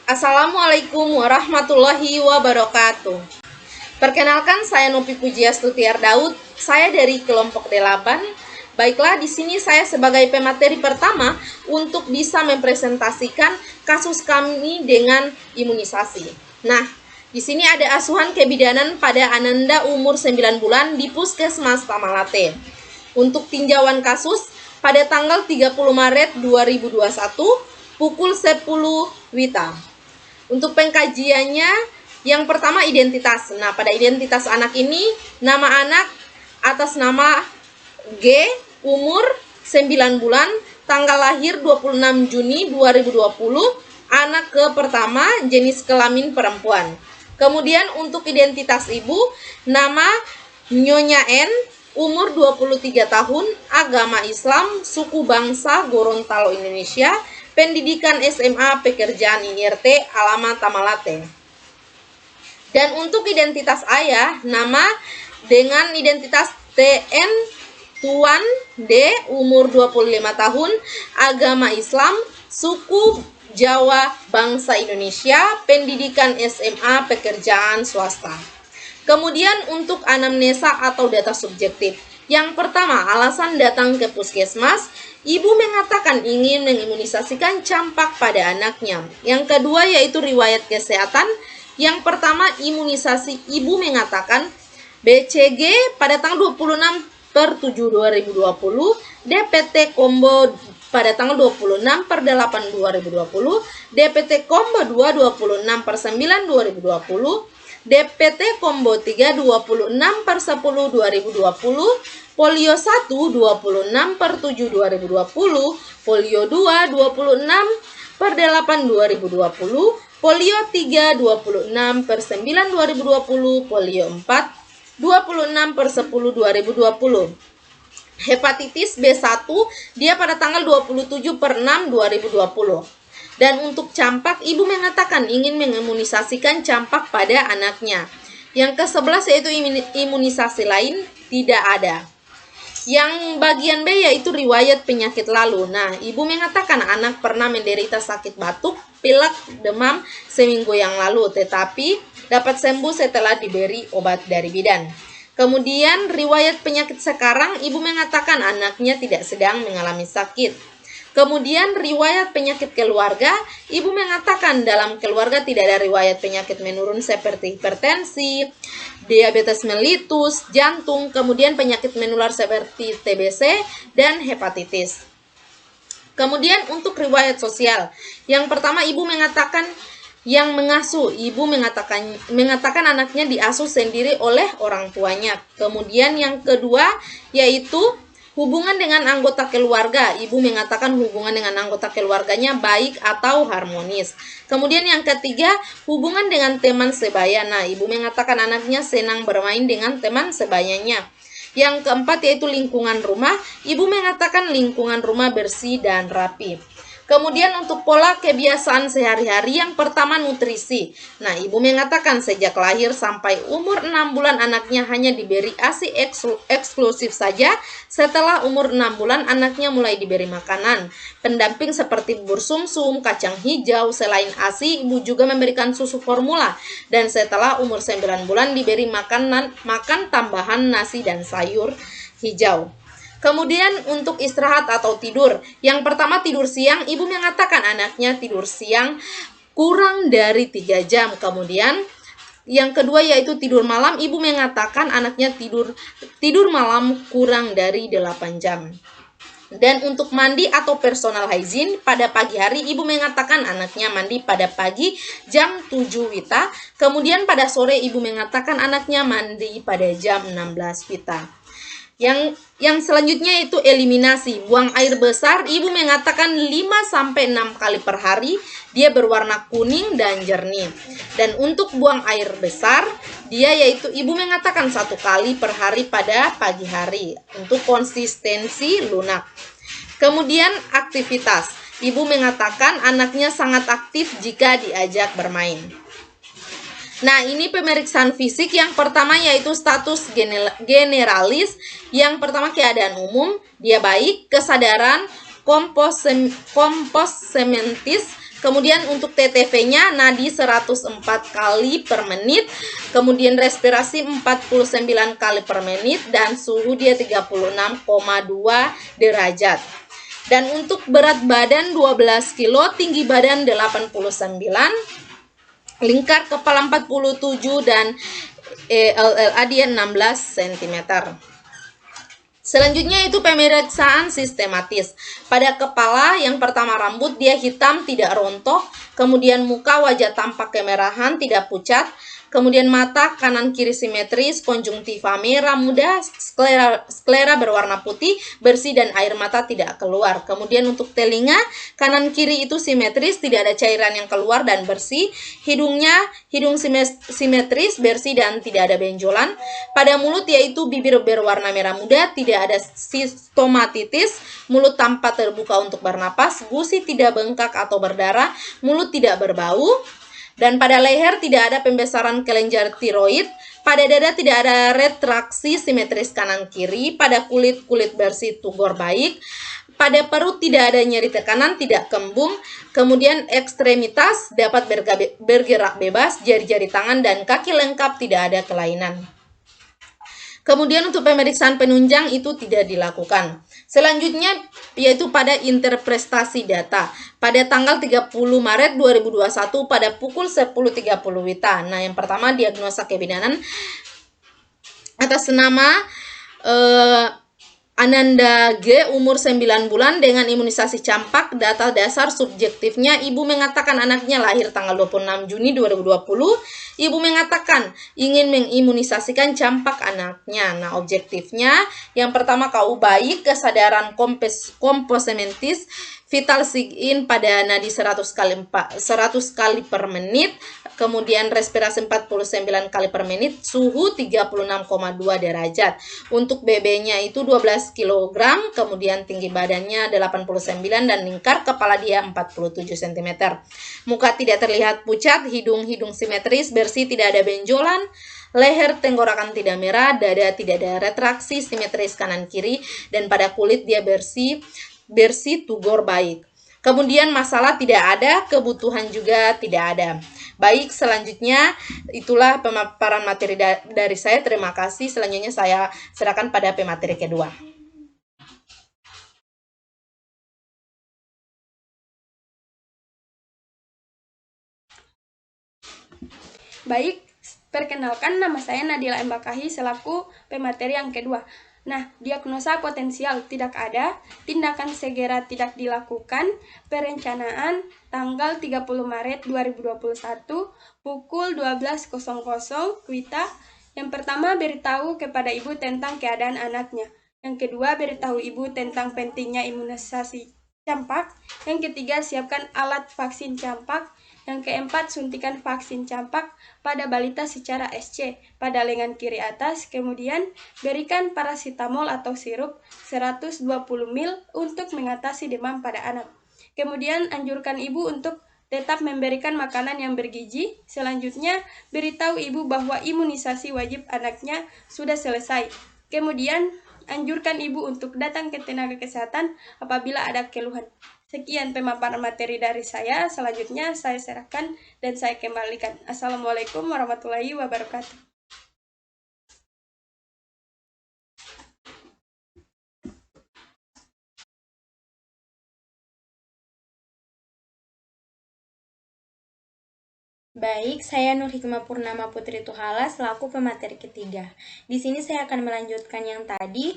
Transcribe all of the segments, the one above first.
Assalamualaikum warahmatullahi wabarakatuh. Perkenalkan, saya Nopi Pujiastuti Daud. Saya dari kelompok D8. Baiklah, di sini saya sebagai pemateri pertama untuk bisa mempresentasikan kasus kami dengan imunisasi. Nah, di sini ada asuhan kebidanan pada Ananda umur 9 bulan di Puskesmas Tamalate. Untuk tinjauan kasus pada tanggal 30 Maret 2021 pukul 10 WITA. Untuk pengkajiannya, yang pertama identitas. Nah, pada identitas anak ini, nama anak atas nama G, umur 9 bulan, tanggal lahir 26 Juni 2020, anak ke pertama, jenis kelamin perempuan. Kemudian untuk identitas ibu, nama Nyonya N, umur 23 tahun, agama Islam, suku bangsa Gorontalo Indonesia, pendidikan SMA, pekerjaan IRT, alamat Tamalate. Dan untuk identitas ayah, nama dengan identitas TN Tuan D, umur 25 tahun, agama Islam, suku Jawa, bangsa Indonesia, pendidikan SMA, pekerjaan swasta. Kemudian untuk anamnesa atau data subjektif. Yang pertama, alasan datang ke puskesmas, ibu mengatakan ingin mengimunisasikan campak pada anaknya. Yang kedua yaitu riwayat kesehatan. Yang pertama, imunisasi, ibu mengatakan BCG pada tanggal 26/7/2020, DPT combo pada tanggal 26/8/2020, DPT combo 2 26/9/2020, DPT combo 3 26/10/2020, polio 1 26/7/2020, polio 2 26/8/2020, polio 3 26/9/2020, polio 4 26/10/2020. Hepatitis B1 dia pada tanggal 27/6/2020. Dan untuk campak, ibu mengatakan ingin mengimunisasikan campak pada anaknya. Yang ke-11 yaitu imunisasi lain tidak ada. Yang bagian B yaitu riwayat penyakit lalu. Nah, ibu mengatakan anak pernah menderita sakit batuk, pilek, demam seminggu yang lalu, tetapi dapat sembuh setelah diberi obat dari bidan. Kemudian riwayat penyakit sekarang, ibu mengatakan anaknya tidak sedang mengalami sakit. Kemudian riwayat penyakit keluarga, ibu mengatakan dalam keluarga tidak ada riwayat penyakit menurun seperti hipertensi, diabetes mellitus, jantung, kemudian penyakit menular seperti TBC dan hepatitis. Kemudian untuk riwayat sosial, yang pertama ibu mengatakan yang mengasuh, ibu mengatakan anaknya diasuh sendiri oleh orang tuanya. Kemudian yang kedua yaitu hubungan dengan anggota keluarga, ibu mengatakan hubungan dengan anggota keluarganya baik atau harmonis. Kemudian yang ketiga, hubungan dengan teman sebaya. Nah, ibu mengatakan anaknya senang bermain dengan teman sebayanya. Yang keempat yaitu lingkungan rumah, ibu mengatakan lingkungan rumah bersih dan rapi. Kemudian untuk pola kebiasaan sehari-hari, yang pertama nutrisi. Nah, ibu mengatakan sejak lahir sampai umur 6 bulan anaknya hanya diberi ASI eksklusif saja. Setelah umur 6 bulan anaknya mulai diberi makanan pendamping seperti bubur sumsum, kacang hijau. Selain ASI, ibu juga memberikan susu formula. Dan setelah umur 9 bulan diberi makan tambahan nasi dan sayur hijau. Kemudian untuk istirahat atau tidur, yang pertama tidur siang, ibu mengatakan anaknya tidur siang kurang dari 3 jam. Kemudian yang kedua yaitu tidur malam, ibu mengatakan anaknya tidur malam kurang dari 8 jam. Dan untuk mandi atau personal hygiene, pada pagi hari ibu mengatakan anaknya mandi pada pagi jam 7 WITA. Kemudian pada sore ibu mengatakan anaknya mandi pada jam 16 WITA. Yang selanjutnya itu eliminasi. Buang air besar, ibu mengatakan 5-6 kali per hari, dia berwarna kuning dan jernih. Dan untuk buang air besar, dia yaitu ibu mengatakan 1 kali per hari pada pagi hari untuk konsistensi lunak. Kemudian aktivitas, ibu mengatakan anaknya sangat aktif jika diajak bermain. Nah, ini pemeriksaan fisik. Yang pertama yaitu status generalis. Yang pertama keadaan umum, dia baik, kesadaran, komposementis, Kemudian untuk TTV-nya nadi 104 kali per menit, kemudian respirasi 49 kali per menit, dan suhu dia 36,2 derajat. Dan untuk berat badan 12 kilo, tinggi badan 89, lingkar kepala 47, dan LLA dia 16 cm. Selanjutnya itu pemeriksaan sistematis. Pada kepala yang pertama rambut dia hitam tidak rontok, kemudian muka wajah tampak kemerahan tidak pucat, kemudian mata kanan kiri simetris, konjungtiva merah muda, sklera berwarna putih, bersih dan air mata tidak keluar. Kemudian untuk telinga kanan kiri itu simetris, tidak ada cairan yang keluar dan bersih. Hidung simetris, bersih dan tidak ada benjolan. Pada mulut yaitu bibir berwarna merah muda, tidak ada stomatitis, mulut tampak terbuka untuk bernapas, gusi tidak bengkak atau berdarah, mulut tidak berbau. Dan pada leher tidak ada pembesaran kelenjar tiroid, pada dada tidak ada retraksi simetris kanan kiri, pada kulit bersih tugor baik, pada perut tidak ada nyeri tekanan, tidak kembung, kemudian ekstremitas dapat bergerak bebas, jari-jari tangan dan kaki lengkap, tidak ada kelainan. Kemudian untuk pemeriksaan penunjang itu tidak dilakukan. Selanjutnya yaitu pada interpretasi data. Pada tanggal 30 Maret 2021 pada pukul 10.30 WITA. Nah, yang pertama diagnosa kebidanan atas nama Ananda G, umur 9 bulan dengan imunisasi campak. Data dasar subjektifnya, ibu mengatakan anaknya lahir tanggal 26 Juni 2020. Ibu mengatakan ingin mengimunisasikan campak anaknya. Nah, objektifnya yang pertama KU baik, kesadaran komposementis, vital sign pada nadi 100 kali per menit, kemudian respirasi 49 kali per menit, suhu 36,2 derajat. Untuk BB-nya itu 12 kg, kemudian tinggi badannya 89 dan lingkar kepala dia 47 cm. Muka tidak terlihat pucat, hidung simetris, bersih, tidak ada benjolan, leher tenggorokan tidak merah, dada tidak ada retraksi simetris kanan kiri, dan pada kulit dia bersih tugor baik. Kemudian masalah tidak ada, kebutuhan juga tidak ada. Baik, selanjutnya itulah pemaparan materi dari saya. Terima kasih. Selanjutnya saya serahkan pada pemateri kedua. Baik, perkenalkan nama saya Nadila Embakahi selaku pemateri yang kedua. Nah, diagnosa potensial tidak ada, tindakan segera tidak dilakukan, perencanaan tanggal 30 Maret 2021 pukul 12.00 WITA. Yang pertama, beritahu kepada ibu tentang keadaan anaknya. Yang kedua, beritahu ibu tentang pentingnya imunisasi campak. Yang ketiga, siapkan alat vaksin campak. Yang keempat, suntikan vaksin campak pada balita secara SC pada lengan kiri atas. Kemudian, berikan paracetamol atau sirup 120 ml untuk mengatasi demam pada anak. Kemudian, anjurkan ibu untuk tetap memberikan makanan yang bergizi. Selanjutnya, beritahu ibu bahwa imunisasi wajib anaknya sudah selesai. Kemudian, anjurkan ibu untuk datang ke tenaga kesehatan apabila ada keluhan. Sekian pemaparan materi dari saya. Selanjutnya saya serahkan dan saya kembalikan. Assalamualaikum warahmatullahi wabarakatuh. Baik, saya Nur Hikmah Purnama Putri Tuhala selaku pemateri ketiga. Di sini saya akan melanjutkan yang tadi.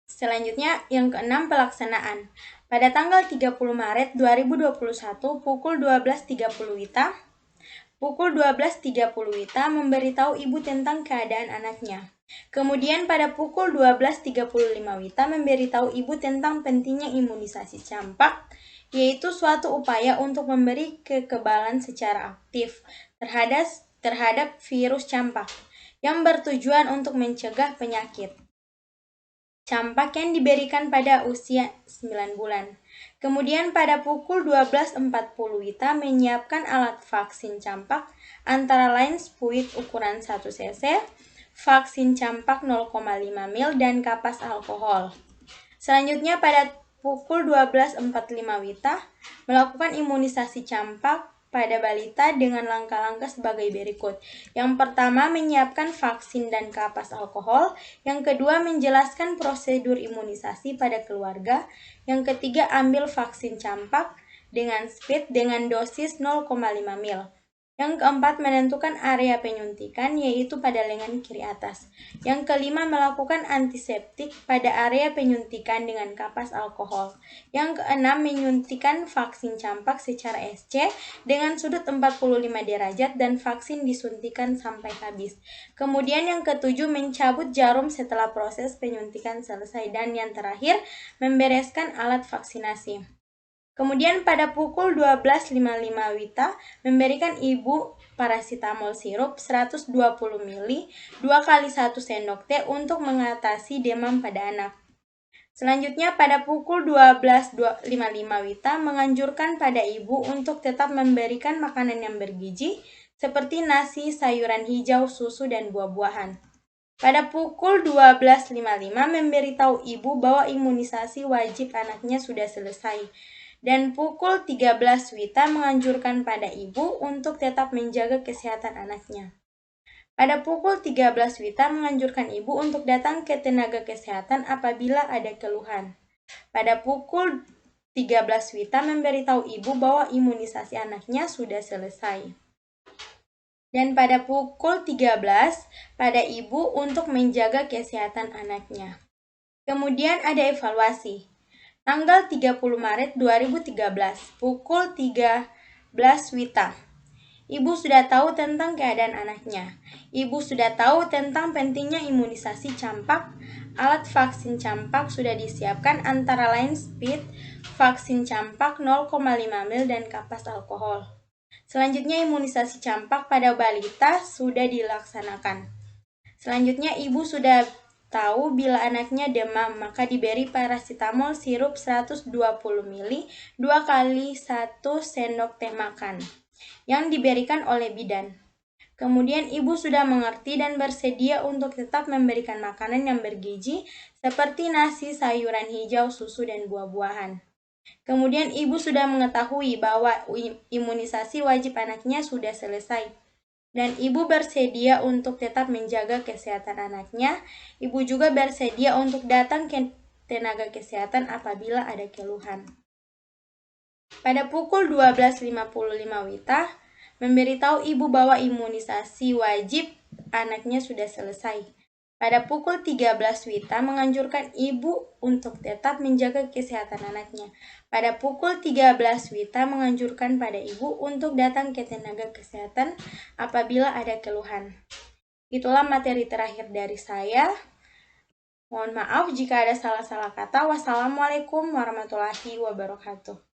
Selanjutnya yang keenam, pelaksanaan. Pada tanggal 30 Maret 2021 pukul 12.30 WITA, memberitahu ibu tentang keadaan anaknya. Kemudian pada pukul 12.35 WITA memberitahu ibu tentang pentingnya imunisasi campak, yaitu suatu upaya untuk memberi kekebalan secara aktif terhadap virus campak yang bertujuan untuk mencegah penyakit campak yang diberikan pada usia 9 bulan. Kemudian pada pukul 12.40 WITA menyiapkan alat vaksin campak antara lain spuit ukuran 1 cc, vaksin campak 0,5 ml, dan kapas alkohol. Selanjutnya pada pukul 12.45 WITA melakukan imunisasi campak pada balita dengan langkah-langkah sebagai berikut. Yang pertama, menyiapkan vaksin dan kapas alkohol. Yang kedua, menjelaskan prosedur imunisasi pada keluarga. Yang ketiga, ambil vaksin campak dengan speed dengan dosis 0,5 ml. Yang keempat, menentukan area penyuntikan, yaitu pada lengan kiri atas. Yang kelima, melakukan antiseptik pada area penyuntikan dengan kapas alkohol. Yang keenam, menyuntikan vaksin campak secara SC dengan sudut 45 derajat dan vaksin disuntikan sampai habis. Kemudian yang ketujuh, mencabut jarum setelah proses penyuntikan selesai. Dan yang terakhir, membereskan alat vaksinasi. Kemudian pada pukul 12.55 WITA memberikan ibu paracetamol sirup 120 ml 2 kali 1 sendok teh untuk mengatasi demam pada anak. Selanjutnya pada pukul 12.55 WITA menganjurkan pada ibu untuk tetap memberikan makanan yang bergizi seperti nasi, sayuran hijau, susu, dan buah-buahan. Pada pukul 12.55 memberitahu ibu bahwa imunisasi wajib anaknya sudah selesai. Dan pukul 13 WITA menganjurkan pada ibu untuk tetap menjaga kesehatan anaknya. Pada pukul 13 WITA menganjurkan ibu untuk datang ke tenaga kesehatan apabila ada keluhan. Pada pukul 13 WITA memberitahu ibu bahwa imunisasi anaknya sudah selesai. Dan pada pukul 13 pada ibu untuk menjaga kesehatan anaknya. Kemudian ada evaluasi. Tanggal 30 Maret 2013, pukul 13 WITA. Ibu sudah tahu tentang keadaan anaknya. Ibu sudah tahu tentang pentingnya imunisasi campak. Alat vaksin campak sudah disiapkan antara lain speed, vaksin campak 0,5 ml dan kapas alkohol. Selanjutnya imunisasi campak pada balita sudah dilaksanakan. Selanjutnya ibu sudah tahu bila anaknya demam, maka diberi paracetamol sirup 120 ml 2 kali 1 sendok teh makan yang diberikan oleh bidan. Kemudian ibu sudah mengerti dan bersedia untuk tetap memberikan makanan yang bergizi seperti nasi, sayuran hijau, susu, dan buah-buahan. Kemudian ibu sudah mengetahui bahwa imunisasi wajib anaknya sudah selesai. Dan ibu bersedia untuk tetap menjaga kesehatan anaknya. Ibu juga bersedia untuk datang ke tenaga kesehatan apabila ada keluhan. Pada pukul 12.55 WITA, memberitahu ibu bahwa imunisasi wajib anaknya sudah selesai. Pada pukul 13 WITA menganjurkan ibu untuk tetap menjaga kesehatan anaknya. Pada pukul 13 WITA menganjurkan pada ibu untuk datang ke tenaga kesehatan apabila ada keluhan. Itulah materi terakhir dari saya. Mohon maaf jika ada salah-salah kata. Wassalamualaikum warahmatullahi wabarakatuh.